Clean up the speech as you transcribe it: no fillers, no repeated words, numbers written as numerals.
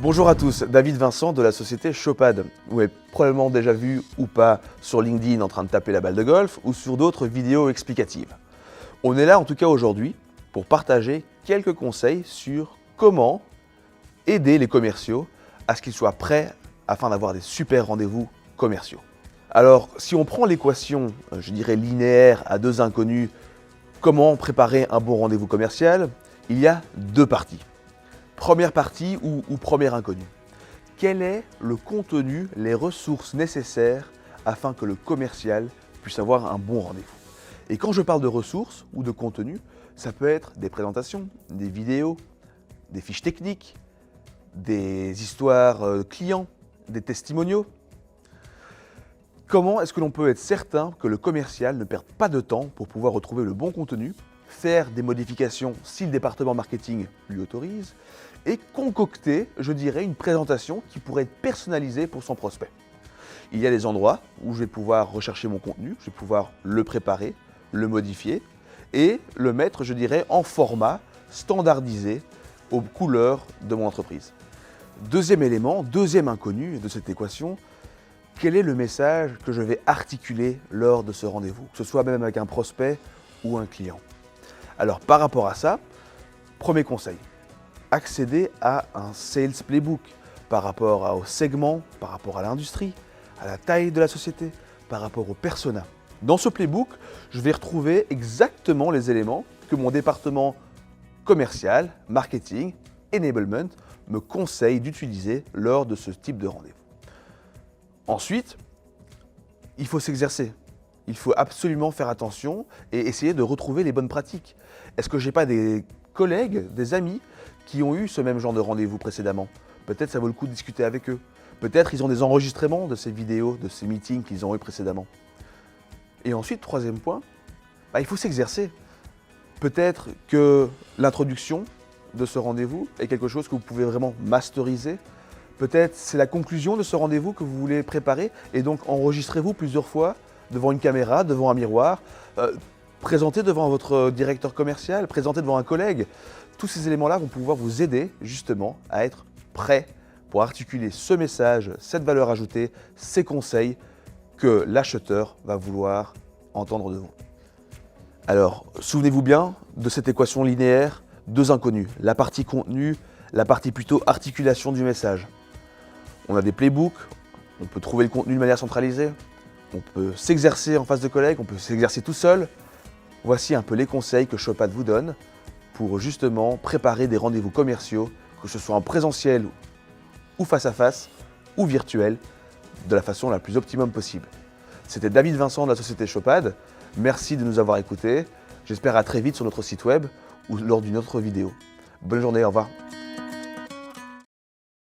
Bonjour à tous, David Vincent de la société Shopad. Vous m'avez probablement déjà vu ou pas sur LinkedIn en train de taper la balle de golf ou sur d'autres vidéos explicatives. On est là en tout cas aujourd'hui pour partager quelques conseils sur comment aider les commerciaux à ce qu'ils soient prêts afin d'avoir des super rendez-vous commerciaux. Alors si on prend l'équation, je dirais linéaire à deux inconnus, comment préparer un bon rendez-vous commercial, il y a deux parties. Première partie ou premier inconnu. Quel est le contenu, les ressources nécessaires afin que le commercial puisse avoir un bon rendez-vous? Et quand je parle de ressources ou de contenu, ça peut être des présentations, des vidéos, des fiches techniques, des histoires clients, des testimoniaux. Comment est-ce que l'on peut être certain que le commercial ne perde pas de temps pour pouvoir retrouver le bon contenu, faire des modifications si le département marketing lui autorise, et concocter, je dirais, une présentation qui pourrait être personnalisée pour son prospect. Il y a des endroits où je vais pouvoir rechercher mon contenu, je vais pouvoir le préparer, le modifier et le mettre, je dirais, en format standardisé aux couleurs de mon entreprise. Deuxième élément, deuxième inconnu de cette équation, quel est le message que je vais articuler lors de ce rendez-vous, que ce soit même avec un prospect ou un client? Alors par rapport à ça, premier conseil, accéder à un sales playbook par rapport au segment, par rapport à l'industrie, à la taille de la société, par rapport au persona. Dans ce playbook, je vais retrouver exactement les éléments que mon département commercial, marketing, enablement me conseille d'utiliser lors de ce type de rendez-vous. Ensuite, il faut s'exercer. Il faut absolument faire attention et essayer de retrouver les bonnes pratiques. Est-ce que je n'ai pas des collègues, des amis qui ont eu ce même genre de rendez-vous précédemment? Peut-être ça vaut le coup de discuter avec eux. Peut-être ils ont des enregistrements de ces vidéos, de ces meetings qu'ils ont eu précédemment. Et ensuite, troisième point, il faut s'exercer. Peut-être que l'introduction de ce rendez-vous est quelque chose que vous pouvez vraiment masteriser. Peut-être c'est la conclusion de ce rendez-vous que vous voulez préparer et donc enregistrez-vous plusieurs fois devant une caméra, devant un miroir, présentez devant votre directeur commercial, présentez devant un collègue. Tous ces éléments-là vont pouvoir vous aider justement à être prêt pour articuler ce message, cette valeur ajoutée, ces conseils que l'acheteur va vouloir entendre de vous. Alors, souvenez-vous bien de cette équation linéaire, deux inconnus, la partie contenu, la partie plutôt articulation du message. On a des playbooks, on peut trouver le contenu de manière centralisée, on peut s'exercer en face de collègues, on peut s'exercer tout seul. Voici un peu les conseils que Shopad vous donne pour justement préparer des rendez-vous commerciaux, que ce soit en présentiel ou face à face ou virtuel, de la façon la plus optimum possible. C'était David Vincent de la société Shopad. Merci de nous avoir écoutés. J'espère à très vite sur notre site web ou lors d'une autre vidéo. Bonne journée, au revoir.